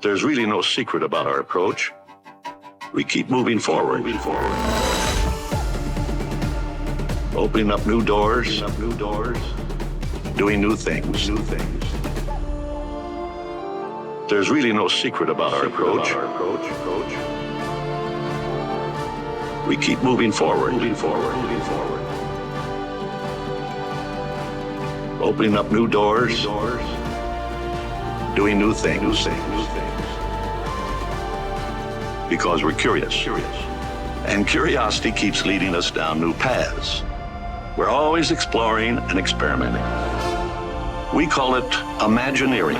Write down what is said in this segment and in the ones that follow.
There's really no secret about our approach. We keep moving forward. Opening up new doors. Doing new things. There's really no secret about our approach. We keep moving forward. Opening up new doors. Doing new things. Because we're curious. And curiosity keeps leading us down new paths. We're always exploring and experimenting. We call it Imagineering.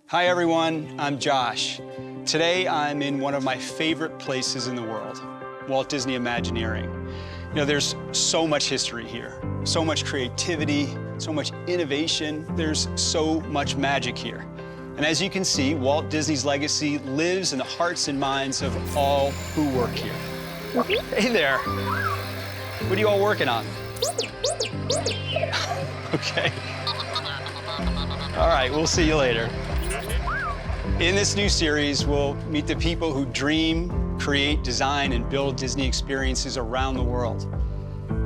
Hi everyone, I'm Josh. Today I'm in one of my favorite places in the world, Walt Disney Imagineering. You know, there's so much history here, so much creativity, so much innovation. There's so much magic here. And as you can see, Walt Disney's legacy lives in the hearts and minds of all who work here. Hey there. What are you all working on? Okay. All right, we'll see you later. In this new series, we'll meet the people who dream, create, design, and build Disney experiences around the world.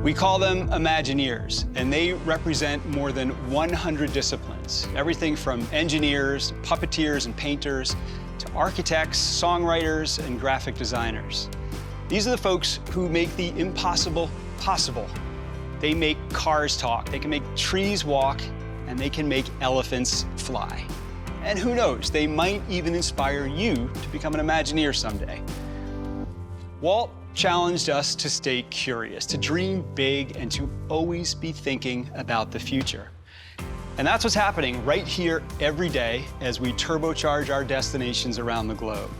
We call them Imagineers, and they represent more than 100 disciplines, everything from engineers, puppeteers, and painters, to architects, songwriters, and graphic designers. These are the folks who make the impossible possible. They make cars talk, they can make trees walk, and they can make elephants fly. And who knows, they might even inspire you to become an Imagineer someday. Walt challenged us to stay curious, to dream big, and to always be thinking about the future. And that's what's happening right here every day as we turbocharge our destinations around the globe.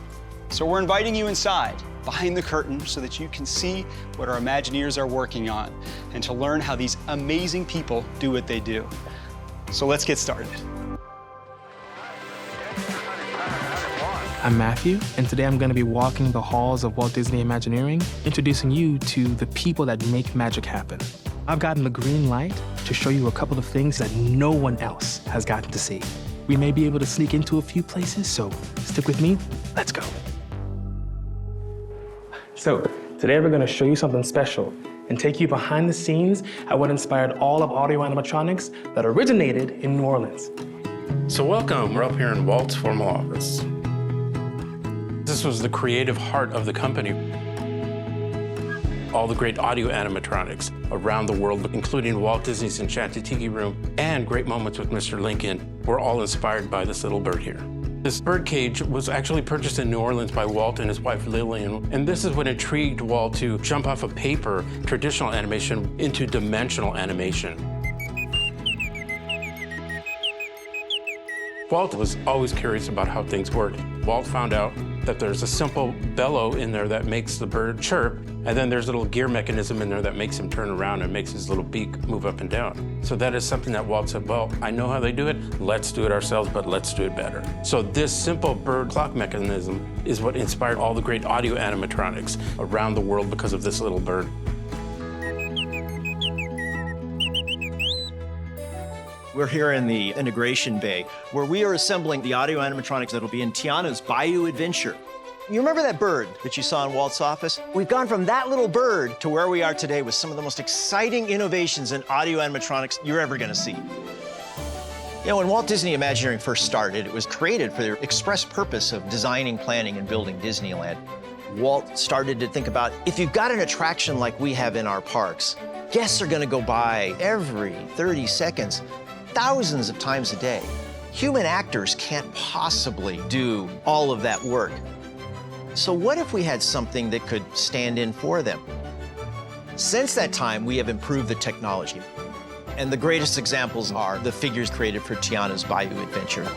So we're inviting you inside, behind the curtain, so that you can see what our Imagineers are working on and to learn how these amazing people do what they do. So let's get started. I'm Matthew, and today I'm going to be walking the halls of Walt Disney Imagineering, introducing you to the people that make magic happen. I've gotten the green light to show you a couple of things that no one else has gotten to see. We may be able to sneak into a few places, so stick with me. Let's go. So, today we're going to show you something special and take you behind the scenes at what inspired all of Audio-Animatronics that originated in New Orleans. So welcome, we're up here in Walt's formal office. This was the creative heart of the company. All the great audio animatronics around the world, including Walt Disney's Enchanted Tiki Room and Great Moments with Mr. Lincoln, were all inspired by this little bird here. This bird cage was actually purchased in New Orleans by Walt and his wife Lillian, and this is what intrigued Walt to jump off of paper, traditional animation, into dimensional animation. Walt was always curious about how things worked. Walt found out that there's a simple bellow in there that makes the bird chirp, and then there's a little gear mechanism in there that makes him turn around and makes his little beak move up and down. So that is something that Walt said, well, I know how they do it, let's do it ourselves, but let's do it better. So this simple bird clock mechanism is what inspired all the great audio animatronics around the world because of this little bird. We're here in the integration bay, where we are assembling the audio animatronics that'll be in Tiana's Bayou adventure. You remember that bird that you saw in Walt's office? We've gone from that little bird to where we are today with some of the most exciting innovations in audio animatronics you're ever gonna see. You know, when Walt Disney Imagineering first started, it was created for the express purpose of designing, planning, and building Disneyland. Walt started to think about, if you've got an attraction like we have in our parks, guests are gonna go by every 30 seconds, thousands of times a day. Human actors can't possibly do all of that work. So what if we had something that could stand in for them? Since that time, we have improved the technology. And the greatest examples are the figures created for Tiana's Bayou adventure.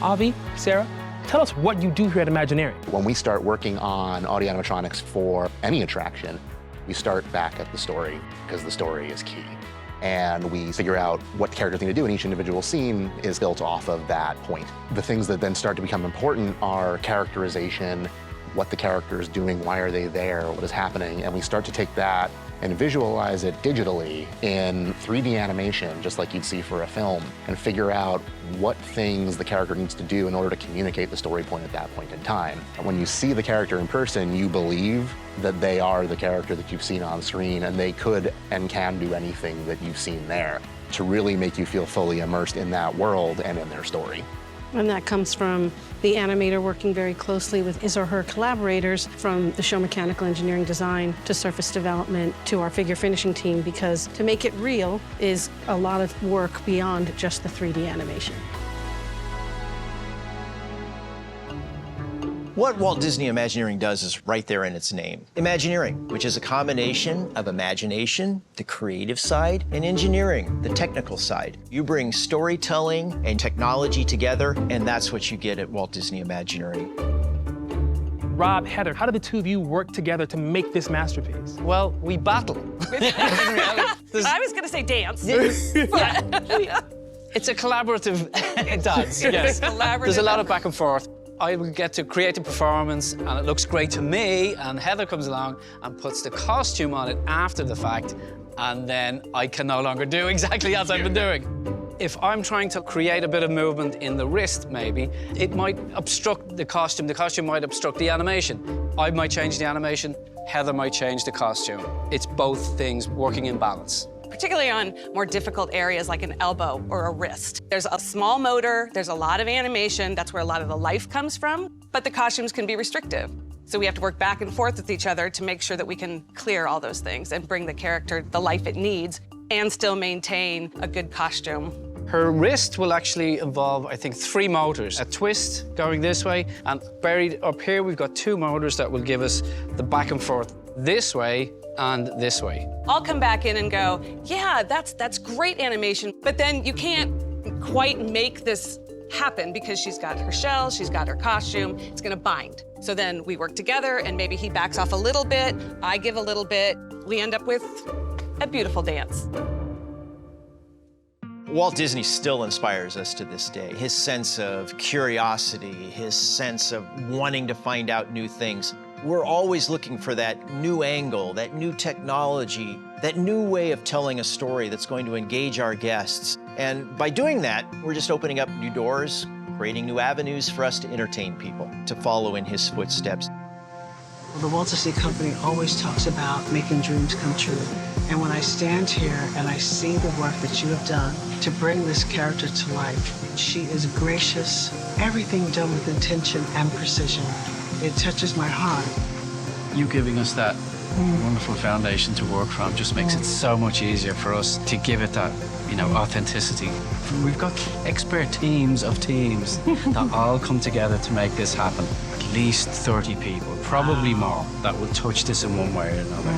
Avi, Sarah, tell us what you do here at Imagineering. When we start working on audio animatronics for any attraction, we start back at the story, because the story is key. And we figure out what the characters need to do, and each individual scene is built off of that point. The things that then start to become important are characterization, what the character is doing, why are they there, what is happening, and we start to take that and visualize it digitally in 3D animation, just like you'd see for a film, and figure out what things the character needs to do in order to communicate the story point at that point in time. And when you see the character in person, you believe that they are the character that you've seen on screen, and they could and can do anything that you've seen there to really make you feel fully immersed in that world and in their story. And that comes from the animator working very closely with his or her collaborators, from the show mechanical engineering design to surface development to our figure finishing team, because to make it real is a lot of work beyond just the 3D animation. What Walt Disney Imagineering does is right there in its name. Imagineering, which is a combination of imagination, the creative side, and engineering, the technical side. You bring storytelling and technology together, and that's what you get at Walt Disney Imagineering. Rob, Heather, how do the two of you work together to make this masterpiece? Well, we battle. I was going to say dance. It's a collaborative dance, yes. There's a lot of back and forth. I will get to create a performance, and it looks great to me, and Heather comes along and puts the costume on it after the fact, and then I can no longer do exactly as I've been doing. If I'm trying to create a bit of movement in the wrist, maybe, it might obstruct the costume might obstruct the animation. I might change the animation, Heather might change the costume. It's both things working in balance. Particularly on more difficult areas like an elbow or a wrist. There's a small motor, there's a lot of animation, that's where a lot of the life comes from, but the costumes can be restrictive. So we have to work back and forth with each other to make sure that we can clear all those things and bring the character the life it needs and still maintain a good costume. Her wrist will actually involve, I think, 3 motors. A twist going this way, and buried up here, we've got 2 motors that will give us the back and forth this way and this way. I'll come back in and go, yeah, that's great animation, but then you can't quite make this happen because she's got her shell, she's got her costume, it's gonna bind. So then we work together and maybe he backs off a little bit, I give a little bit, we end up with a beautiful dance. Walt Disney still inspires us to this day. His sense of curiosity, his sense of wanting to find out new things. We're always looking for that new angle, that new technology, that new way of telling a story that's going to engage our guests. And by doing that, we're just opening up new doors, creating new avenues for us to entertain people, to follow in his footsteps. The Walt Disney Company always talks about making dreams come true. And when I stand here and I see the work that you have done to bring this character to life, she is gracious, everything done with intention and precision. It touches my heart. You giving us that wonderful foundation to work from just makes it so much easier for us to give it that, authenticity. We've got expert teams of teams that all come together to make this happen. At least 30 people, probably more, that will touch this in one way or another.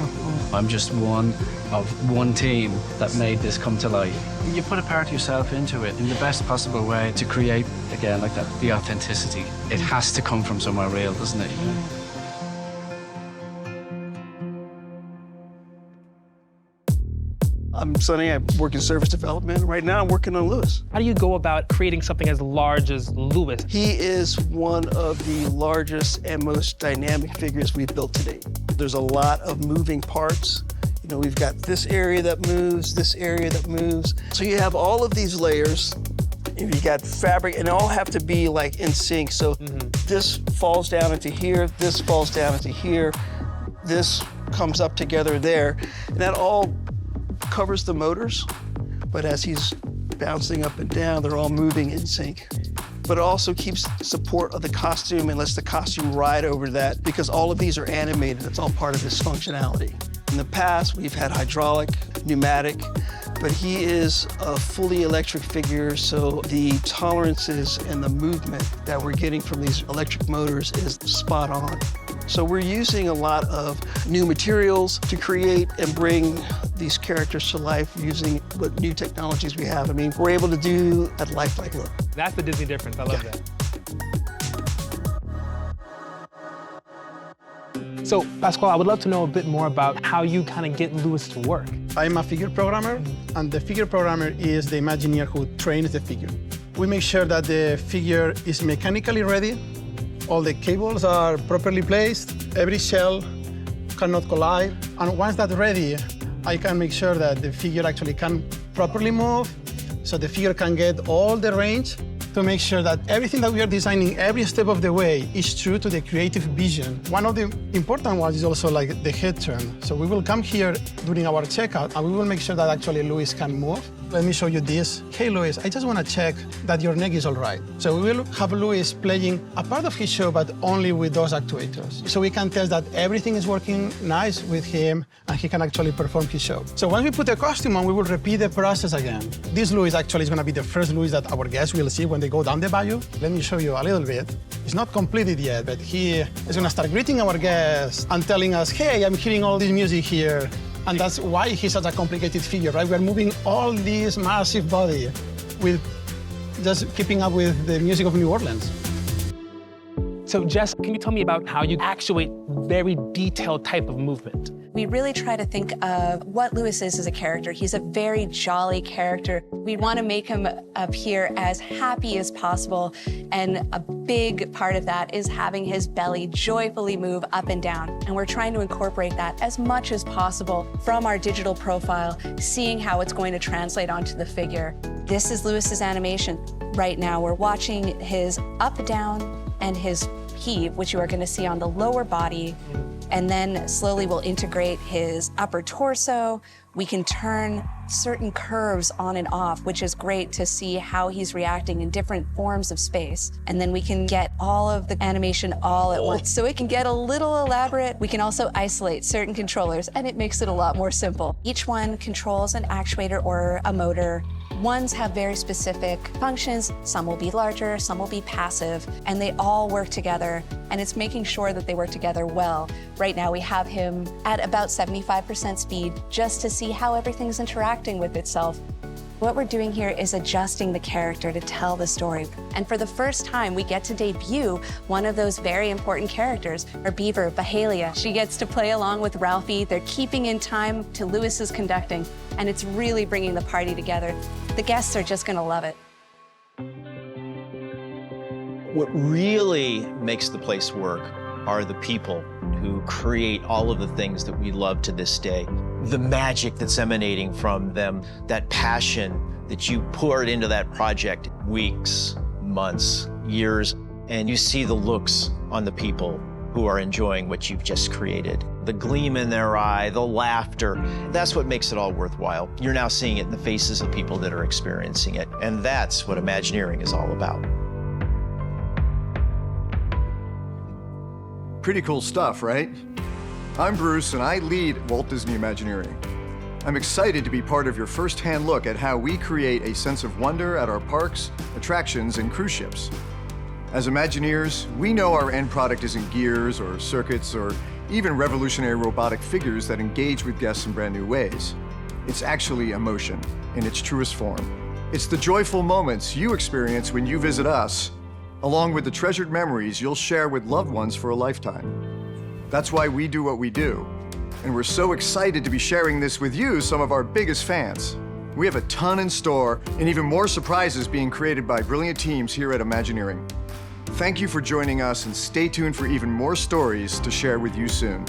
I'm just one of one team that made this come to life. You put a part of yourself into it in the best possible way to create, again, like that, the authenticity. It has to come from somewhere real, doesn't it? I'm Sonny, I work in service development. Right now I'm working on Lewis. How do you go about creating something as large as Lewis? He is one of the largest and most dynamic figures we've built to date. There's a lot of moving parts. We've got this area that moves, this area that moves. So you have all of these layers. You got fabric, and they all have to be like in sync. So this falls down into here, this falls down into here, this comes up together there. And that all covers the motors, but as he's bouncing up and down, they're all moving in sync. But it also keeps support of the costume and lets the costume ride over that, because all of these are animated. It's all part of this functionality. In the past, we've had hydraulic, pneumatic, but he is a fully electric figure, so the tolerances and the movement that we're getting from these electric motors is spot on. So we're using a lot of new materials to create and bring these characters to life using what new technologies we have. I mean, we're able to do that lifelike look. That's the Disney difference. I love that. So, Pasquale, I would love to know a bit more about how you kind of get Lewis to work. I'm a figure programmer, and the figure programmer is the Imagineer who trains the figure. We make sure that the figure is mechanically ready, all the cables are properly placed, every shell cannot collide, and once that's ready, I can make sure that the figure actually can properly move, so the figure can get all the range to make sure that everything that we are designing every step of the way is true to the creative vision. One of the important ones is also like the head turn. So we will come here during our checkout and we will make sure that actually Louis can move. Let me show you this. Hey, Louis, I just want to check that your neck is all right. So we will have Louis playing a part of his show, but only with those actuators. So we can test that everything is working nice with him and he can actually perform his show. So once we put the costume on, we will repeat the process again. This Louis actually is going to be the first Louis that our guests will see when they go down the bayou. Let me show you a little bit. It's not completed yet, but he is going to start greeting our guests and telling us, hey, I'm hearing all this music here. And that's why he's such a complicated figure, right? We're moving all this massive body with just keeping up with the music of New Orleans. So Jess, can you tell me about how you actuate very detailed type of movement? We really try to think of what Louis is as a character. He's a very jolly character. We want to make him appear as happy as possible, and a big part of that is having his belly joyfully move up and down. And we're trying to incorporate that as much as possible from our digital profile, seeing how it's going to translate onto the figure. This is Louis's animation. Right now, we're watching his up, down, and his heave, which you are going to see on the lower body. And then slowly we'll integrate his upper torso. We can turn certain curves on and off, which is great to see how he's reacting in different forms of space. And then we can get all of the animation all at once. So it can get a little elaborate. We can also isolate certain controllers, and it makes it a lot more simple. Each one controls an actuator or a motor. Ones have very specific functions. Some will be larger, some will be passive, and they all work together. And it's making sure that they work together well. Right now we have him at about 75% speed just to see how everything's interacting with itself. What we're doing here is adjusting the character to tell the story. And for the first time, we get to debut one of those very important characters, our beaver, Bahalia. She gets to play along with Ralphie. They're keeping in time to Louis's conducting, and it's really bringing the party together. The guests are just gonna love it. What really makes the place work are the people who create all of the things that we love to this day. The magic that's emanating from them, that passion that you poured into that project weeks, months, years, and you see the looks on the people who are enjoying what you've just created. The gleam in their eye, the laughter, that's what makes it all worthwhile. You're now seeing it in the faces of people that are experiencing it, and that's what Imagineering is all about. Pretty cool stuff, right? I'm Bruce, and I lead Walt Disney Imagineering. I'm excited to be part of your first-hand look at how we create a sense of wonder at our parks, attractions, and cruise ships. As Imagineers, we know our end product isn't gears or circuits or even revolutionary robotic figures that engage with guests in brand new ways. It's actually emotion in its truest form. It's the joyful moments you experience when you visit us, along with the treasured memories you'll share with loved ones for a lifetime. That's why we do what we do. And we're so excited to be sharing this with you, some of our biggest fans. We have a ton in store and even more surprises being created by brilliant teams here at Imagineering. Thank you for joining us, and stay tuned for even more stories to share with you soon.